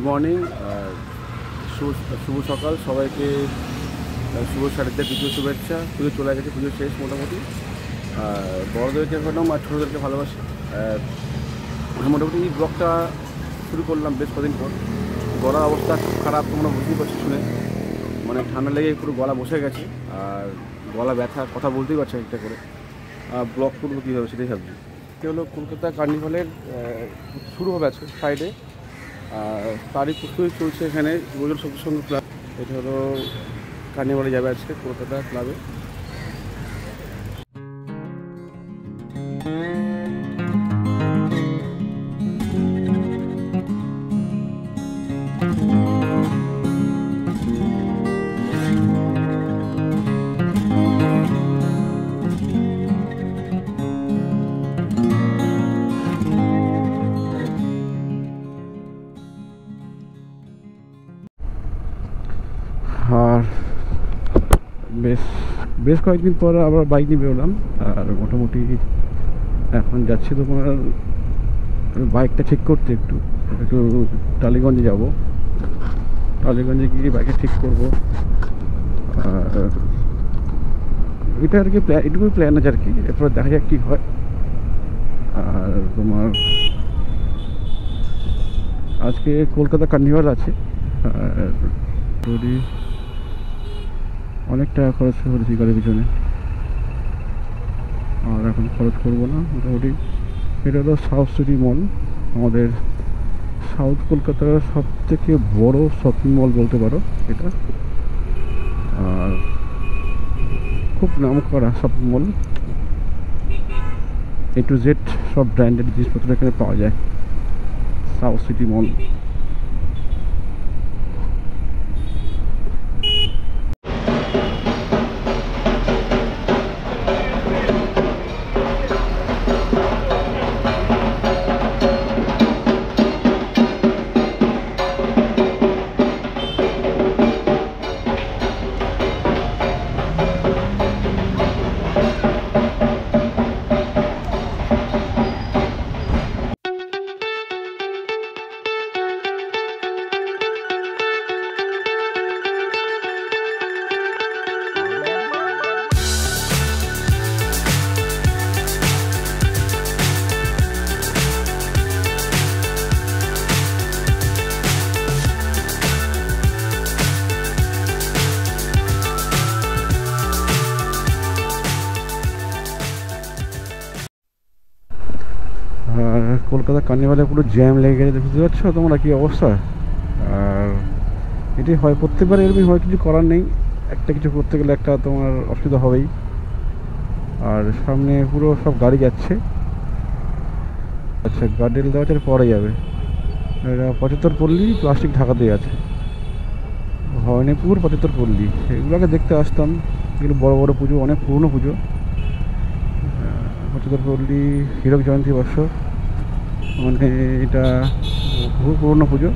Morning, শুভ সকাল সবাইকে। শুভ সারিতে পুজোর শুভেচ্ছা। পুজো চলে গেছে, পুজো শেষ মোটামুটি। বড়োদেরকে প্রণাম আর ছোটোদেরকে ভালোবাসি। মোটামুটি এই ব্লগটা শুরু করলাম বেশ কদিন পর। গলার অবস্থা খুব খারাপ, তোমরা বুঝতেই পারছো শুনে। মানে ঠান্ডা লেগে পুরো গলা বসে গেছে আর গলা ব্যথা, কথা বলতেই পারছে একটা করে। ব্লগ করবো কীভাবে সেটাই ভাবছি। এটা হলো কলকাতা কার্নিভালের শুরু হবে আছে ফ্রাইডে। তারই প্রস্তুতি চলছে এখানে গোজন সঙ্গ ক্লাব। এটা হলো কার্নিভালে যাবে আজকে কলকাতা ক্লাবে। আর বেশ কয়েকদিন পর আবার বাইক নিয়ে বেরোলাম। আর মোটামুটি এখন যাচ্ছি তোমার বাইকটা ঠিক করতে, একটু টালিগঞ্জে যাব। টালিগঞ্জে গিয়ে বাইকটা ঠিক করবো। আর এটা আর কি এটুকুই প্ল্যান আছে আর কি। এরপর দেখা যাক কী হয়। আর তোমার আজকে কলকাতা কার্নিভাল আছে। আর যদি অনেক টাকা খরচ করেছি গাড়ির পিছনে, আর এখন খরচ করবো না। মোটামুটি এটা হলো সাউথ সিটি মল, আমাদের সাউথ কলকাতার সব থেকে বড় শপিং মল বলতে পারো এটা। আর খুব নাম করা shopping mall, A to Z সব ব্র্যান্ডেড জিনিসপত্র এখানে পাওয়া যায়। সাউথ সিটি মল। আর কলকাতা কার্নিভালে পুরো জ্যাম লেগে গেছে, বুঝতে পারছো তোমরা কী অবস্থা। আর এটি হয় প্রত্যেকবার এরকমই হয়, কিছু করার নেই। একটা কিছু করতে গেলে একটা তোমার অসুবিধা হবেই। আর সামনে পুরো সব গাড়ি যাচ্ছে। আচ্ছা, গার্ডেল দেওয়া আছে, পরে যাবে। এটা 75 পল্লী প্লাস্টিক ঢাকা দিয়ে আছে। ভবানীপুর 75 পল্লী, এগুলোকে দেখতে আসতাম। এগুলো বড় বড় পুজো, অনেক পুরনো পুজো। 75 পল্লী হীরক জয়ন্তী বর্ষ, মানে এটা বহু পুরনো পুজো।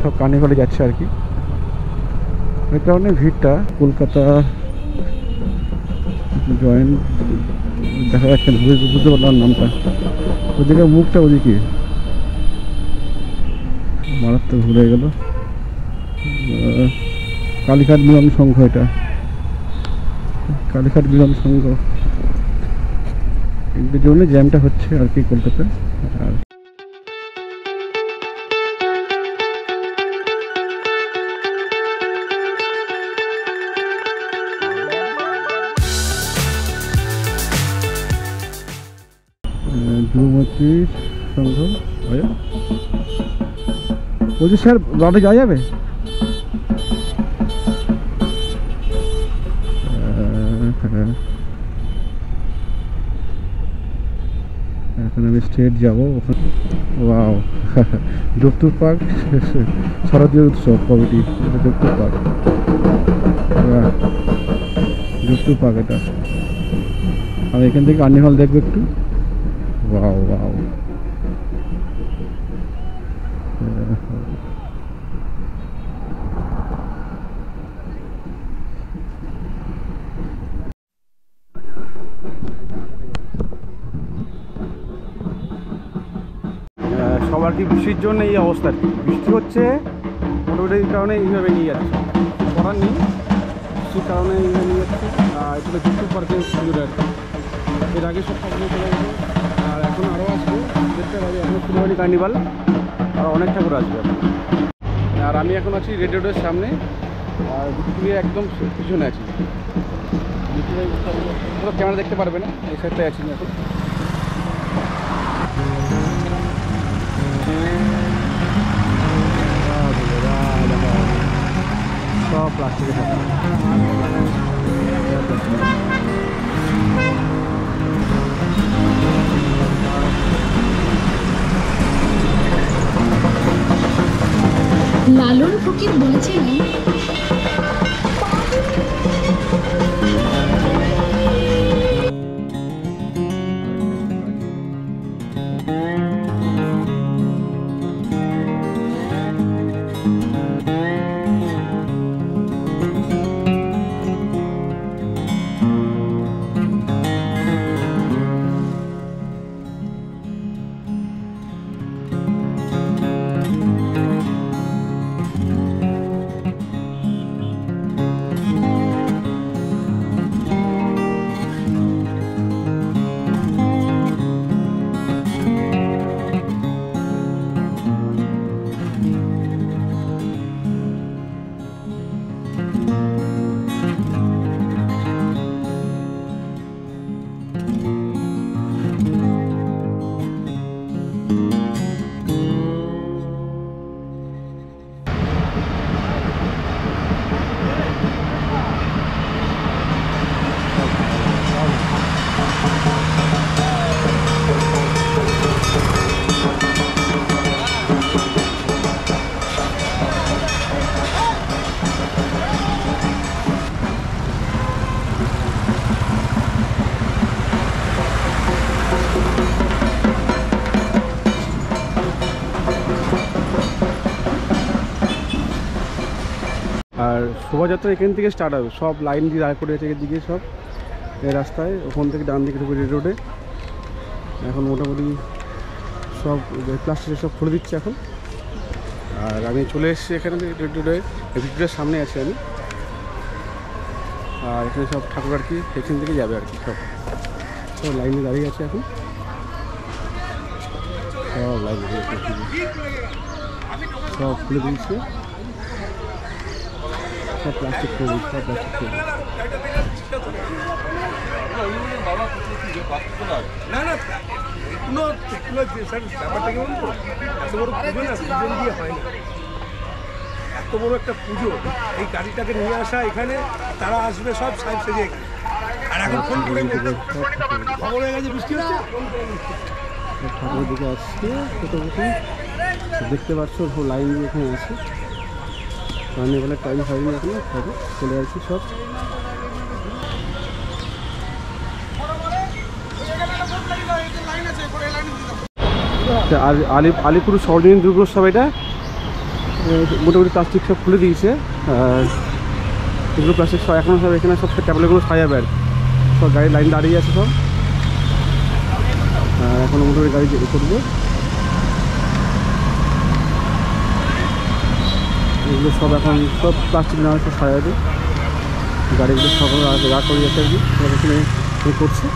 সব কার্নিভালে যাচ্ছে আর কি। এই কারণে ভিড়টা। কলকাতা জয়েন্ট দেখা যাচ্ছে না, বুঝতে পারলাম নামটা। ওদিকে মুখটা ওদিকে মারাত্মক ভুলে গেল। কালীঘাট মিলন সংঘ, এটা কালীঘাট মিলন সংঘ। এগুলোর জন্য জ্যামটা হচ্ছে আর কি কলকাতায়। আর যুবমৈত্রী সংঘ বলছি, স্যার রাতে যাওয়া যাবে? এখন আমি স্টেট যাবো। ওয়াও, যোধপুর পার্ক শারদীয় উৎসব committee, Jodhpur park. Jodhpur park এটা। আর এখান থেকে কার্নিভাল দেখবো একটু। ওয়াও ওয়াও, আর কি বৃষ্টির জন্য এই অবস্থা আর কি, বৃষ্টি হচ্ছে মোটামুটি এই কারণে এইভাবে নিয়ে যাচ্ছে, করার নেই, বৃষ্টির কারণে এইভাবে নিয়ে যাচ্ছে। আর এটা যুক্ত পার্কে পুজোটা আর কি, এর আগে সব ঠাকুর চলে গেছে, আর এখন আরও আসবে, দেখতে পারি এখন ফুলবাড়ি কার্নিভাল, আর অনেক ঠাকুর আসবে এখন। আর আমি এখন আছি রেড রোডের সামনে, আর ভিক্টোরিয়া একদম পিছনে আছি, পুরো ক্যামেরা দেখতে পারবে না, এই সাইডটায় আছি এখন। সব প্লাস্টিকের লালন ফকির বলেছিলেন আর শোভাযাত্রা এখান থেকে স্টার্ট হবে, সব লাইন দিয়ে দাঁড় করে আছে এদিকে, সব এই রাস্তায়, ওখান থেকে ডান দিকে ঢুকে রেড রোডে। এখন মোটামুটি সব প্লাস্টিকের সব খুলে দিচ্ছে এখন। আর আমি চলে এসেছি এখানে রেড রোডে, ভিক্টোরিয়ার সামনে আছি আমি। আর এখানে সব ঠাকুর আর কি এখান থেকে যাবে আর কি, সব সব লাইনে দাঁড়িয়ে আছে এখন, সব লাইনে সব খুলে দিয়েছে, সব প্লাস্টিক খুলে দিচ্ছে, সব প্লাস্টিক খুলে দিচ্ছে। না না ব্যাপারটা কেমন, এত বড় পুজো না, পুজো দিয়ে হয় না, এত বড় একটা পুজো, এই গাড়িটাকে নিয়ে আসা এখানে, তারা আসবে সব সাইড সেজে এখানে, আর এখন ফোন করে খবর হয়ে গেছে বৃষ্টি হচ্ছে, ঠাকুরের দিকে আসছে মোটামুটি দেখতে পাচ্ছ, লাইন দিয়ে এখানে আছে, কার্নিভালের টাইম হয়নি এখনো, হবে চলে আসছি সব। আর আলিপুর সর্বজনীন দুর্গোৎসব, এটা মোটামুটি প্লাস্টিক সব খুলে দিয়েছে, আর এগুলো প্লাস্টিক সব এখন সব এখানে সব ট্যাবলেটগুলো সাজাবে আর সব, গাড়ির লাইন দাঁড়িয়ে আছে সব, আর এখন মোটামুটি গাড়ি করবে, এগুলো সব এখন সব প্লাস্টিক না সব সাজাবে, গাড়িগুলো সব রাগ করে যাচ্ছে আর কি, এখানে করছে।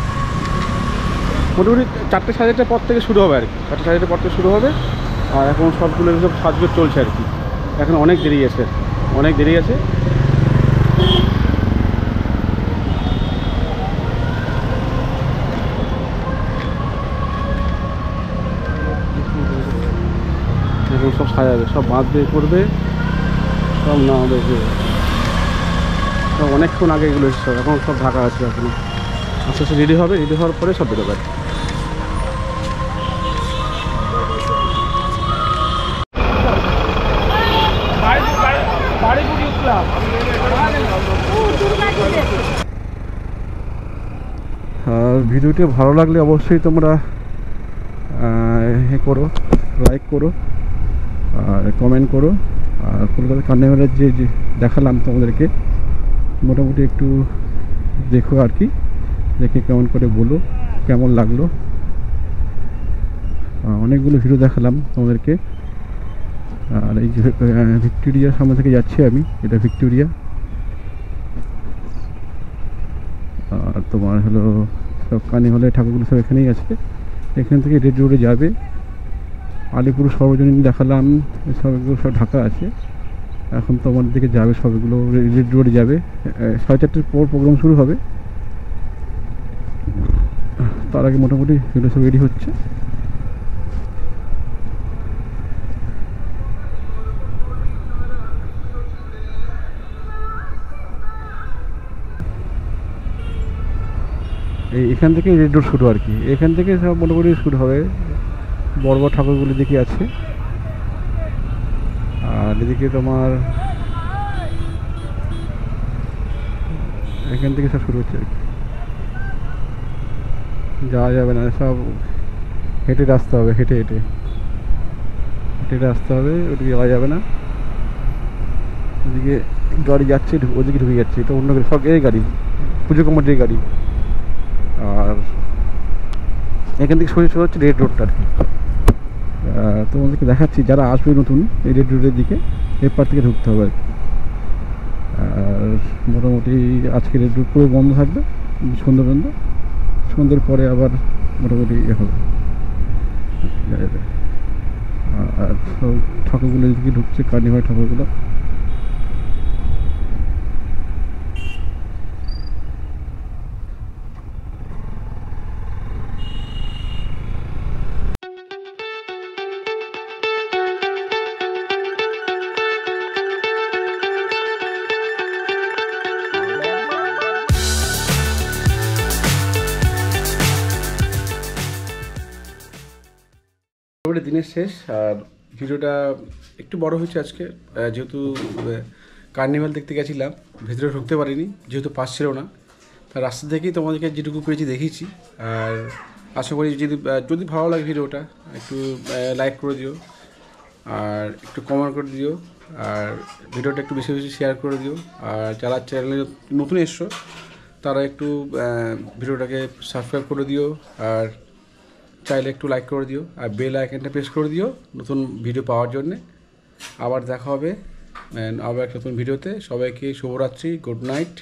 মোটামুটি 4টে 4:30 পর থেকে শুরু হবে আর কি, 4টে 4:30 পর থেকে শুরু হবে। আর এখন সবগুলো সব সাজগোজ চলছে আর কি, এখন অনেক দেরি আছে, অনেক দেরি আছে। এখন সব সাজাবে, সব বাঁধবে করবে, সব না দেখবে, সব অনেকক্ষণ আগে এগুলো এসছে, এখন সব ঢাকা আছে, এখন আস্তে আস্তে রেডি হবে, রেডি হওয়ার পরে সব বেরোবে। আর ভিডিওটি ভালো লাগলে অবশ্যই তোমরা করো, লাইক করো আর কমেন্ট করো। আর কলকাতা কার্নিভালের যে দেখালাম তোমাদেরকে, মোটামুটি একটু দেখো আর কি, দেখে কেমন করে বলো কেমন লাগলো। অনেকগুলো ভিডিও দেখালাম তোমাদেরকে। আর এই যে ভিক্টোরিয়ার সামনে থেকে যাচ্ছি আমি, এটা ভিক্টোরিয়া। আর তোমার হলো সব কার্নিভালের ঠাকুরগুলো সব এখানেই আছে। এখান থেকে রেড রোডে যাবে। আলিপুর সর্বজনীন দেখালাম, সবগুলো সব ঢাকা আছে। এখন তোমার দিকে যাবে, সবগুলো রেড রোডে যাবে। 4:30টার পর প্রোগ্রাম শুরু হবে। তার আগে মোটামুটি এগুলো সব রেডি হচ্ছে। এখান থেকে রেড রোড শুরু আর কি, এখান থেকে সব মোটামুটি শুরু হবে। বড় বড় ঠাকুরগুলি দিকে আছে। আর এদিকে তোমার এখান থেকে সব শুরু হচ্ছে আর কি। যাওয়া যাবে না, সব হেঁটে আসতে হবে, হেঁটে হেঁটে হেঁটে আসতে হবে, ওদিকে যাওয়া যাবে না। ওদিকে গাড়ি যাচ্ছে, ওদিকে ঢুকে যাচ্ছে, এটা অন্য গাড়ি, সব এই গাড়ি পুজো কমিটির গাড়ি। আর এখান থেকে সোজা সোজা হচ্ছে রেড রোডটা আর কি। তোমাদেরকে দেখাচ্ছি, যারা আসবে নতুন এই রেড রোডের দিকে এরপর থেকে ঢুকতে হবে আর কি। আর মোটামুটি আজকে রেড রোড পুরো বন্ধ থাকবে সন্ধ্যা পর্যন্ত। সন্ধ্যের পরে আবার মোটামুটি হবে। আর সব ঠাকুরগুলো এদিকে ঢুকছে, কার্নিভাল ঠাকুরগুলো। দিনের শেষ, আর ভিডিওটা একটু বড় হয়েছে আজকে, যেহেতু কার্নিভাল দেখতে গেছিলাম, ভেতরে ঢুকতে পারিনি যেহেতু পাস ছিল না। তার রাস্তা থেকেই তোমাদেরকে যেটুকু পেয়েছি দেখিয়েছি। আর আশা করি যদি ভালো লাগে ভিডিওটা একটু লাইক করে দিও, আর একটু কমেন্ট করে দিও, আর ভিডিওটা একটু বেশি বেশি শেয়ার করে দিও। আর যারা চ্যানেলে নতুন এসছো তারা একটু ভিডিওটাকে সাবস্ক্রাইব করে দিও, আর চাইলে একটু লাইক করে দিও, আর বেল আইকনটা প্রেস করে দিও নতুন ভিডিও পাওয়ার জন্যে। আবার দেখা হবে আবার একটা নতুন ভিডিওতে। সবাইকে শুভরাত্রি, গুড নাইট।